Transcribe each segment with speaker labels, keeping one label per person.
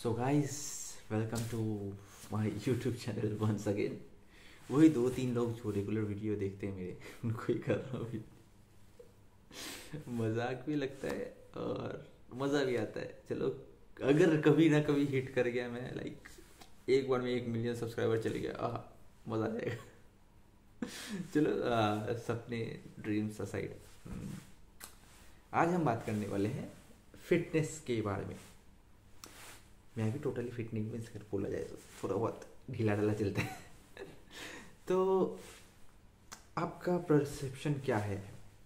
Speaker 1: So guys, welcome to my YouTube channel once again. वही दो तीन लोग जो रेगुलर वीडियो देखते हैं मेरे, उनको ही कर रहा हूँ अभी। मजाक भी लगता है और मज़ा भी आता है। चलो, अगर कभी ना कभी हिट कर गया मैं, लाइक एक बार में 1 मिलियन सब्सक्राइबर चले गया, मज़ा आ जाएगा। चलो, सपने ड्रीम्स असाइड, आज हम बात करने वाले हैं फिटनेस के बारे में। मैं भी टोटली फिट नहीं हूँ, इसका बोला जाए तो थोड़ा बहुत ढीला ढाला चलता है। तो आपका परसेप्शन क्या है?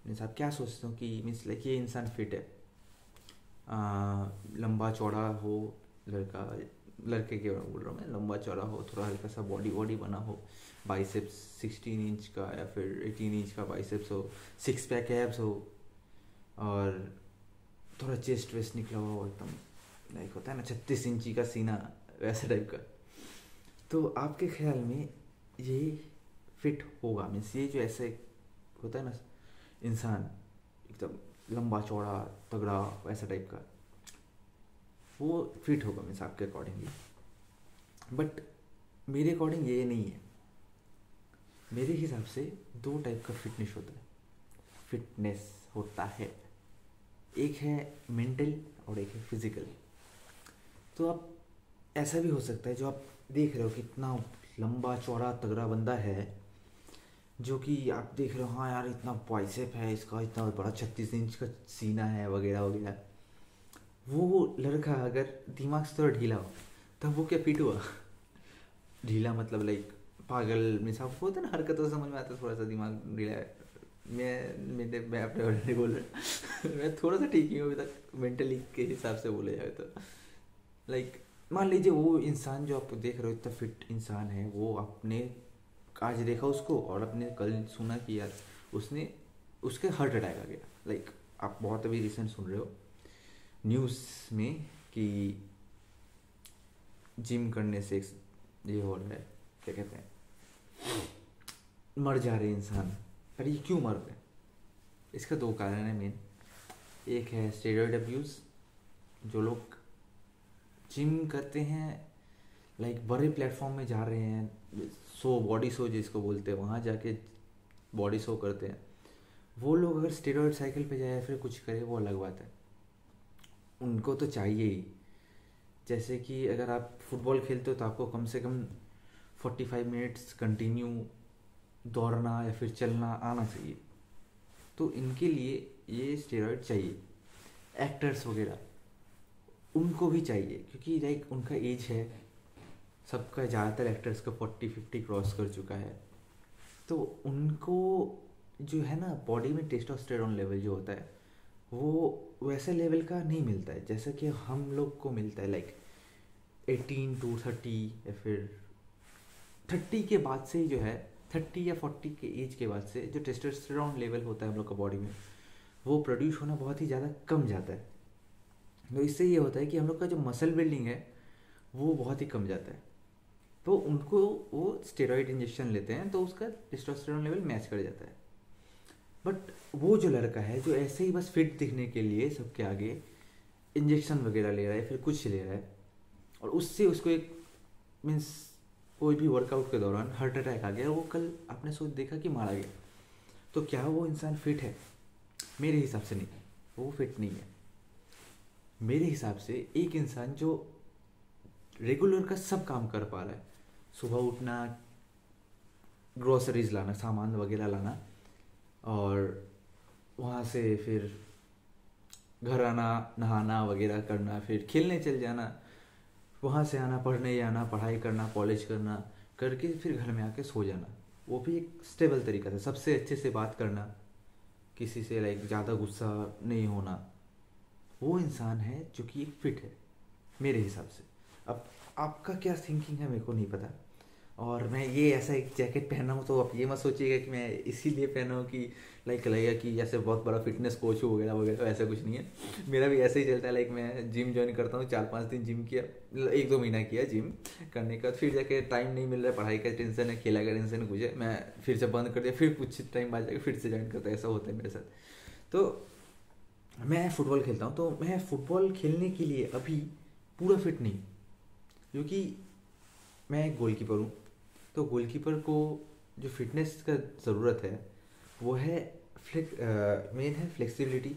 Speaker 1: मीन्स आप क्या सोचते हो कि मीन्स लाइक ये इंसान फिट है, लंबा चौड़ा हो, लड़का लड़के के बोल रहा हूँ मैं, लंबा चौड़ा हो, थोड़ा हल्का सा बॉडी बॉडी बना हो, बाइसेप्स 16 इंच का या फिर 18 इंच का बाइसेप्स हो, 6 पैक एब्स हो, और थोड़ा चेस्ट वेस्ट निकला हुआ हो, एकदम लाइक होता है ना 36 इंची का सीना, वैसे टाइप का। तो आपके ख्याल में ये फिट होगा? मीन्स ये जो ऐसे होता है ना इंसान, एकदम लंबा चौड़ा तगड़ा वैसा टाइप का, वो फिट होगा मीन्स आपके अकॉर्डिंगली? बट मेरे अकॉर्डिंग ये नहीं है। मेरे हिसाब से दो टाइप का फिटनेस होता है। एक है मेंटल और एक है फिजिकल। तो आप ऐसा भी हो सकता है, जो आप देख रहे हो कि इतना लंबा चौड़ा तगड़ा बंदा है, जो कि आप देख रहे हो हाँ यार इतना बाइसेप है इसका, इतना बड़ा 36 इंच का सीना है वगैरह वगैरह, वो लड़का अगर दिमाग से थोड़ा ढीला हो तब वो क्या फिट हुआ? ढीला मतलब लाइक पागल मिस, आपको होता है ना हरकतों से समझ में आता है, थोड़ा सा दिमाग ढीला है। मैं अपने बारे में नहीं बोल रहा। मैं थोड़ा सा ठीक ही हूँ अभी तक, मेंटली के हिसाब से बोले जाए तो। लाइक मान लीजिए वो इंसान जो आप देख रहे हो इतना फिट इंसान है, वो आपने आज देखा उसको और आपने कल सुना कि यार उसने उसके हार्ट अटैक आ गया। लाइक आप बहुत अभी रिसेंट सुन रहे हो न्यूज़ में कि जिम करने से ये हो रहा है, क्या कहते हैं, मर जा रहे इंसान। पर ये क्यों मर रहे हैं? इसका दो कारण है मेन। एक है स्टेरॉयड अब्यूज़। जो लोग जिम करते हैं, लाइक बड़े प्लेटफॉर्म में जा रहे हैं, बॉडी शो जिसको बोलते हैं, वहाँ जाके बॉडी शो करते हैं, वो लोग अगर स्टेरॉयड साइकिल पे जाए या फिर कुछ करे, वो अलग बात है। उनको तो चाहिए ही। जैसे कि अगर आप फुटबॉल खेलते हो तो आपको कम से कम 45 मिनट्स कंटिन्यू दौड़ना या फिर चलना आना चाहिए। तो इनके लिए ये स्टेरॉयड चाहिए। एक्टर्स वगैरह उनको भी चाहिए, क्योंकि लाइक उनका एज है, सबका ज़्यादातर एक्टर्स का 40-50 क्रॉस कर चुका है। तो उनको जो है ना बॉडी में टेस्टोस्टेरोन लेवल जो होता है, वो वैसे लेवल का नहीं मिलता है जैसा कि हम लोग को मिलता है। लाइक 18 to 30 या फिर 30 के बाद से ही जो है, 30 या 40 के एज के बाद से जो टेस्टोस्टेरोन लेवल होता है हम लोग का बॉडी में, वो प्रोड्यूस होना बहुत ही ज़्यादा कम जाता है। तो इससे ये होता है कि हम लोग का जो मसल बिल्डिंग है वो बहुत ही कम जाता है। तो उनको वो स्टेरॉइड इंजेक्शन लेते हैं तो उसका टेस्टोस्टेरोन लेवल मैच कर जाता है। बट वो जो लड़का है जो ऐसे ही बस फिट दिखने के लिए सबके आगे इंजेक्शन वगैरह ले रहा है, फिर कुछ ले रहा है, और उससे उसको एक मीन्स कोई भी वर्कआउट के दौरान हार्ट अटैक आ गया, वो कल आपने सोच देखा कि मारा गया, तो क्या वो इंसान फिट है? मेरे हिसाब से नहीं, वो फिट नहीं है। मेरे हिसाब से एक इंसान जो रेगुलर का सब काम कर पा रहा है, सुबह उठना, ग्रोसरीज लाना, सामान वगैरह लाना, और वहाँ से फिर घर आना, नहाना वगैरह करना, फिर खेलने चल जाना, वहाँ से आना, पढ़ने जाना, पढ़ाई करना, कॉलेज करना करके फिर घर में आके सो जाना, वो भी एक स्टेबल तरीका से, सबसे अच्छे से बात करना, किसी से लाइक ज़्यादा गुस्सा नहीं होना, वो इंसान है जो कि एक फिट है मेरे हिसाब से। अब आपका क्या थिंकिंग है मेरे को नहीं पता। और मैं ये ऐसा एक जैकेट पहना हूँ तो आप ये मत सोचिएगा कि मैं इसीलिए पहना हूँ कि लाइक लगेगा कि जैसे बहुत बड़ा फिटनेस कोच हो वगैरह वगैरह, ऐसा कुछ नहीं है। मेरा भी ऐसे ही चलता है। लाइक मैं जिम ज्वाइन करता हूँ, 4-5 दिन जिम किया, 1-2 महीना किया जिम करने का, फिर जाके टाइम नहीं मिल रहा है, पढ़ाई का टेंशन है, खेला का टेंशन है, कुछ है, मैं फिर से बंद कर दिया, फिर कुछ टाइम बाद जाकर फिर से ज्वाइन करता है। ऐसा होता है मेरे साथ। तो मैं फुटबॉल खेलता हूँ, तो मैं फुटबॉल खेलने के लिए अभी पूरा फिट नहीं, क्योंकि मैं एक गोलकीपर हूँ, तो गोलकीपर को जो फिटनेस का ज़रूरत है वो है मेन है फ्लेक्सिबिलिटी,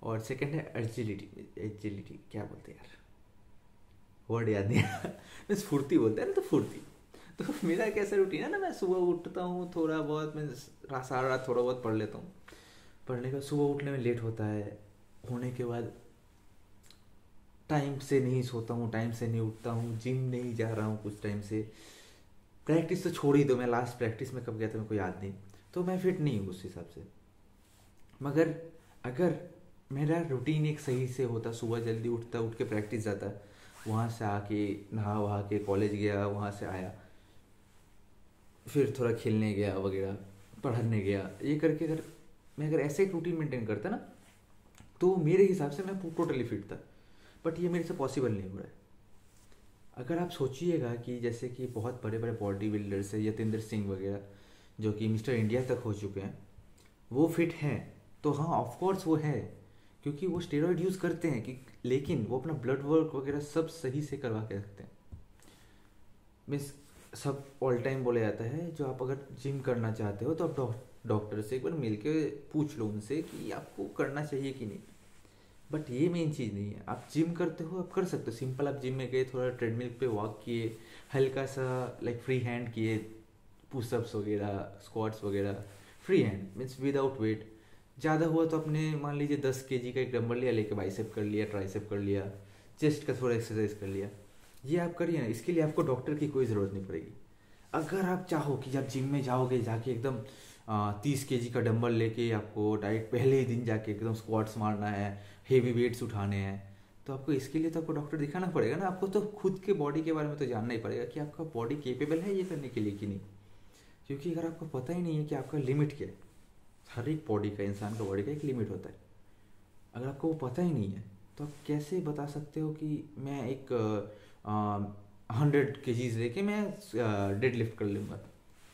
Speaker 1: और सेकंड है एजिलिटी। एजिलिटी क्या बोलते हैं यार, वर्ड याद नहीं आ मैं स्फूर्ति बोलते हैं ना, तो फुर्ती। तो मेरा कैसा रूटीन है ना, मैं सुबह उठता हूँ, थोड़ा बहुत मैं सारा रात थोड़ा बहुत पढ़ लेता हूँ। पढ़ने के बाद सुबह उठने में लेट होता है, होने के बाद टाइम से नहीं सोता हूँ, टाइम से नहीं उठता हूँ, जिम नहीं जा रहा हूँ कुछ टाइम से। प्रैक्टिस तो छोड़ ही दो, मैं लास्ट प्रैक्टिस में कब गया था मेरे को याद नहीं, तो मैं फिट नहीं हूँ उस हिसाब से। मगर अगर मेरा रूटीन एक सही से होता, सुबह जल्दी उठता, उठ के प्रैक्टिस जाता, वहाँ से आके नहा वहा के कॉलेज गया, वहाँ से आया, फिर थोड़ा खेलने गया वगैरह, पढ़ने गया, ये करके अगर ऐसे एक रूटीन मेंटेन करता ना, तो मेरे हिसाब से मैं टोटली फिट था। बट ये मेरे से पॉसिबल नहीं हो रहा है। अगर आप सोचिएगा कि जैसे कि बहुत बड़े बड़े बॉडी बिल्डर्स है, यतेंद्र सिंह वगैरह, जो कि मिस्टर इंडिया तक हो चुके हैं, वो फिट हैं, तो हाँ ऑफकोर्स वो है, क्योंकि वो स्टेरॉइड यूज़ करते हैं कि, लेकिन वो अपना ब्लड वर्क वगैरह सब सही से करवा के रखते हैं। मीन्स सब ऑल टाइम बोला जाता है, जो आप अगर जिम करना चाहते हो तो आप डॉक्टर से एक बार मिल के पूछ लो उनसे कि आपको करना चाहिए कि नहीं। बट ये मेन चीज़ नहीं है। आप जिम करते हो, आप कर सकते हो, सिंपल आप जिम में गए, थोड़ा ट्रेडमिल पे वॉक किए, हल्का सा लाइक फ्री हैंड किए, पुशअप्स वगैरह, स्क्वाट्स वगैरह, free hand means without weight. ज़्यादा हुआ तो अपने मान लीजिए 10 kg का एक डंबल लिया, लेके बाइसेप कर लिया, ट्राइसेप कर लिया, चेस्ट का थोड़ा एक्सरसाइज कर लिया, ये आप करिए ना। इसके लिए आपको डॉक्टर की कोई ज़रूरत नहीं पड़ेगी। अगर आप चाहो कि जब जिम में जाओगे जाके एकदम 30 kg का डंबल लेके आपको डायरेक्ट पहले ही दिन जाके एकदम स्क्वाट्स मारना है, हेवी वेट्स उठाने हैं, तो आपको इसके लिए तो आपको डॉक्टर दिखाना पड़ेगा ना। आपको तो खुद के बॉडी के बारे में तो जानना ही पड़ेगा कि आपका बॉडी केपेबल है ये करने के लिए कि नहीं। क्योंकि अगर आपको पता ही नहीं है कि आपका लिमिट क्या है, हर एक बॉडी का, इंसान का बॉडी का एक लिमिट होता है, अगर आपको वो पता ही नहीं है तो आप कैसे बता सकते हो कि मैं एक 100 kgs लेके मैं डेड लिफ्ट कर लूँगा।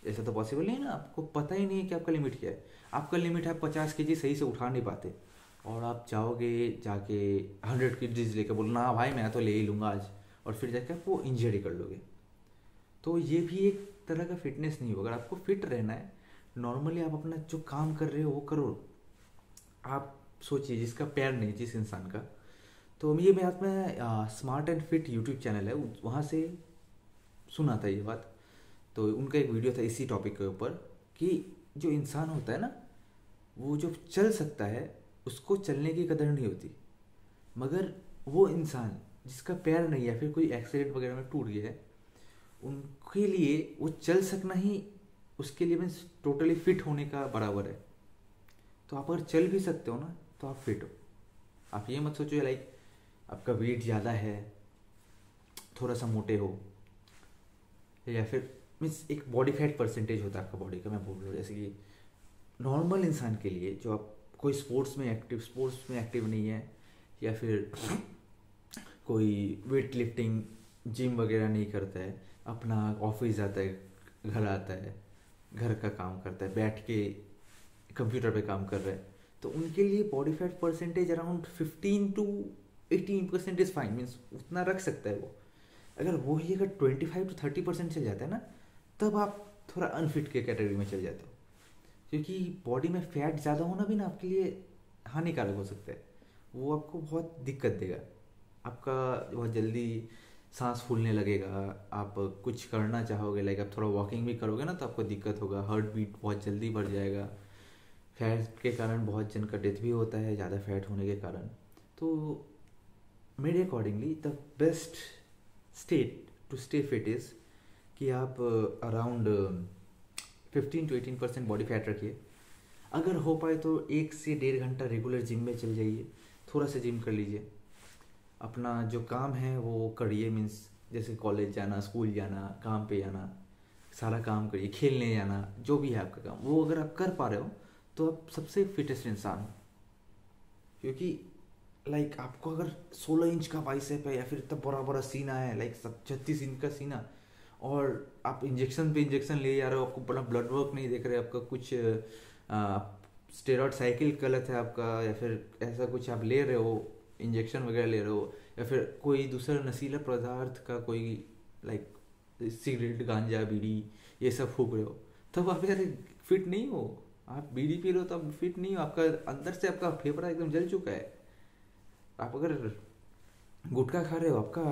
Speaker 1: ऐसा तो पॉसिबल नहीं है ना। आपको पता ही नहीं है कि आपका लिमिट क्या है। आपका लिमिट है 50 kg सही से उठा नहीं पाते, और आप जाओगे जाके 100 kgs लेके बोलो ना भाई मैं तो ले ही लूँगा आज, और फिर जाके आप वो इंजरी कर लोगे। तो ये भी एक तरह का फिटनेस नहीं होगा। अगर आपको फिट रहना है, नॉर्मली आप अपना जो काम कर रहे हो वो करो। आप सोचिए जिसका पैर नहीं, जिस इंसान का, तो ये बात मैं smart and fit YouTube channel है वहाँ से सुना था ये बात। तो उनका एक वीडियो था इसी टॉपिक के ऊपर कि जो इंसान होता है ना, वो जो चल सकता है उसको चलने की कदर नहीं होती, मगर वो इंसान जिसका पैर नहीं है, फिर कोई एक्सीडेंट वगैरह में टूट गया है, उनके लिए वो चल सकना ही उसके लिए मीन्स टोटली फिट होने का बराबर है। तो आप अगर चल भी सकते हो ना तो आप फिट हो। आप ये मत सोचो लाइक आपका वेट ज़्यादा है, थोड़ा सा मोटे हो, या फिर मीन्स एक बॉडी फैट परसेंटेज होता है आपका बॉडी का, मैं बोल रहा हूँ। जैसे कि नॉर्मल इंसान के लिए जो आप कोई स्पोर्ट्स में एक्टिव नहीं है, या फिर कोई वेट लिफ्टिंग जिम वगैरह नहीं करता है, अपना ऑफिस जाता है, घर आता है, घर का काम करता है, बैठ के कंप्यूटर पे काम कर रहा है, तो उनके लिए body fat percentage around 15 to 18% is fine, means उतना रख सकता है वो। अगर वही अगर 25 to 30% चल जाता है ना, तब आप थोड़ा अनफिट के कैटेगरी में चल जाते हो। क्योंकि बॉडी में फैट ज़्यादा होना भी ना आपके लिए हानिकारक हो सकता है। वो आपको बहुत दिक्कत देगा, आपका बहुत जल्दी सांस फूलने लगेगा, आप कुछ करना चाहोगे, लाइक आप थोड़ा वॉकिंग भी करोगे ना तो आपको दिक्कत होगा, हार्ट बीट बहुत जल्दी बढ़ जाएगा। फैट के कारण बहुत जन का डेथ भी होता है ज़्यादा फैट होने के कारण। तो मेरे accordingly the best state to stay fit is कि आप अराउंड 15 to 18% बॉडी फैट रखिए। अगर हो पाए तो 1 से 1.5 घंटा रेगुलर जिम में चल जाइए, थोड़ा सा जिम कर लीजिए, अपना जो काम है वो करिए, मीन्स जैसे कॉलेज जाना, स्कूल जाना, काम पे जाना, सारा काम करिए, खेलने जाना, जो भी है आपका काम वो अगर आप कर पा रहे हो तो आप सबसे फिटेस्ट इंसान हो। क्योंकि लाइक आपको अगर 16 इंच का बाइसेप है, या फिर इतना बड़ा बड़ा सीना है, लाइक 36 इंच का सीना, और आप इंजेक्शन पे इंजेक्शन ले जा रहे हो, आपको बड़ा ब्लड वर्क नहीं देख रहे, आपका कुछ स्टेरॉइड साइकिल गलत है आपका, या फिर ऐसा कुछ आप ले रहे हो, इंजेक्शन वगैरह ले रहे हो, या फिर कोई दूसरा नशीला पदार्थ का कोई लाइक सिगरेट गांजा बीड़ी ये सब फूक रहे हो, तब आप यार फिट नहीं हो। आप बीड़ी पी रहे हो तो आप फिट नहीं हो, आपका अंदर से आपका फेफड़ा एकदम जल चुका है। आप अगर गुटखा खा रहे हो, आपका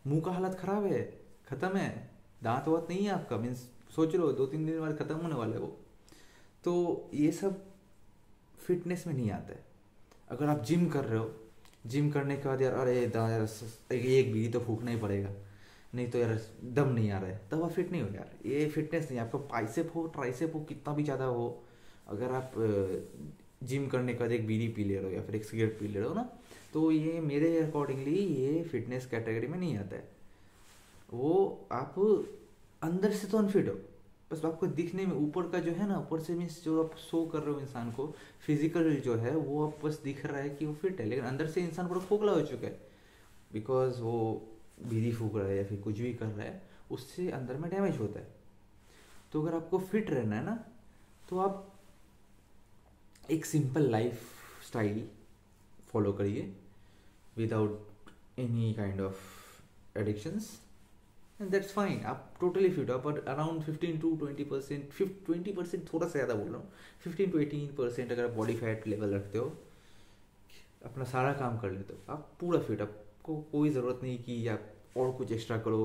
Speaker 1: मुंह का हालत खराब है, ख़त्म है, दांत वात नहीं है आपका, मीन्स सोच लो 2-3 दिन बाद ख़त्म होने वाला है वो। तो ये सब फिटनेस में नहीं आता है। अगर आप जिम कर रहे हो, जिम करने के बाद यार अरे यार एक बीड़ी तो फूकना ही पड़ेगा, नहीं तो यार दम नहीं आ रहा है, तब आप फिट नहीं हो यार। ये फिटनेस नहीं। आपका बाइसेप हो ट्राइसेप हो कितना भी ज़्यादा हो, अगर आप जिम करने के बाद एक बीड़ी पी ले रहे हो या फिर एक सिगरेट पी ले रहे हो ना, तो ये मेरे अकॉर्डिंगली ये फिटनेस कैटेगरी में नहीं आता है। वो आप अंदर से तो अनफिट हो, बस आपको दिखने में ऊपर का जो है ना, ऊपर से मीन्स जो आप शो कर रहे हो इंसान को, फिजिकल जो है वो आप बस दिख रहा है कि वो फिट है, लेकिन अंदर से इंसान पूरा खोखला हो चुका है, बिकॉज वो बीड़ी फूक रहा है या फिर कुछ भी कर रहा है, उससे अंदर में डैमेज होता है। तो अगर आपको फिट रहना है ना, तो आप एक सिंपल लाइफ स्टाइल फॉलो करिए without any kind of addictions, and that's fine. आप टोटली फिट हो, पर अराउंड 15 to 20%, 20% थोड़ा सा ज़्यादा बोल रहा हूँ, 15 to 18% अगर आप बॉडी फैट लेवल रखते हो, अपना सारा काम कर लेते हो, आप पूरा फिट। आपको कोई ज़रूरत नहीं कि आप और कुछ एक्स्ट्रा करो,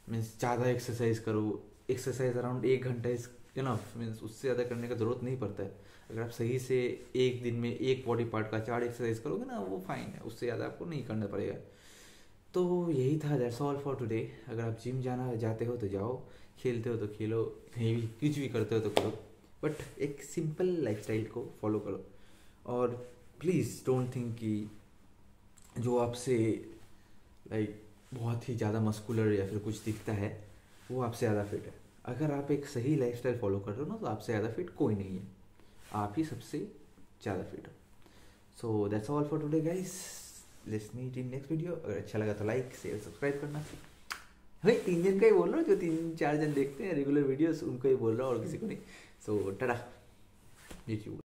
Speaker 1: मीन्स ज़्यादा एक्सरसाइज करो। एक्सरसाइज अराउंड 1 घंटा इज इनफ, मीन्स उससे ज़्यादा करने का ज़रूरत नहीं पड़ता है। अगर आप सही से एक दिन में एक बॉडी पार्ट का 4 एक्सरसाइज करोगे ना, वो फाइन है, उससे ज़्यादा आपको नहीं करना पड़ेगा। तो यही था, दैट्स ऑल फॉर टुडे। अगर आप जिम जाना जाते हो तो जाओ, खेलते हो तो खेलो, कहीं भी कुछ भी करते हो तो करो, बट एक सिंपल लाइफस्टाइल को फॉलो करो। और प्लीज़ डोंट थिंक कि जो आपसे लाइक बहुत ही ज़्यादा मस्कुलर या फिर कुछ दिखता है वो आपसे ज़्यादा फिट है। अगर आप एक सही लाइफस्टाइल फॉलो कर रहे हो ना, तो आपसे ज़्यादा फिट कोई नहीं है, आप ही सबसे ज़्यादा फिट हो। So that's all for today guys, let's meet in next video. अगर अच्छा लगा तो लाइक शेयर सब्सक्राइब करना। भाई 3 जन का ही बोल रहा हूँ, जो 3-4 जन देखते हैं रेगुलर वीडियोस, उनको ही बोल रहा हूँ और किसी को नहीं। सो टाटा यूट्यूब।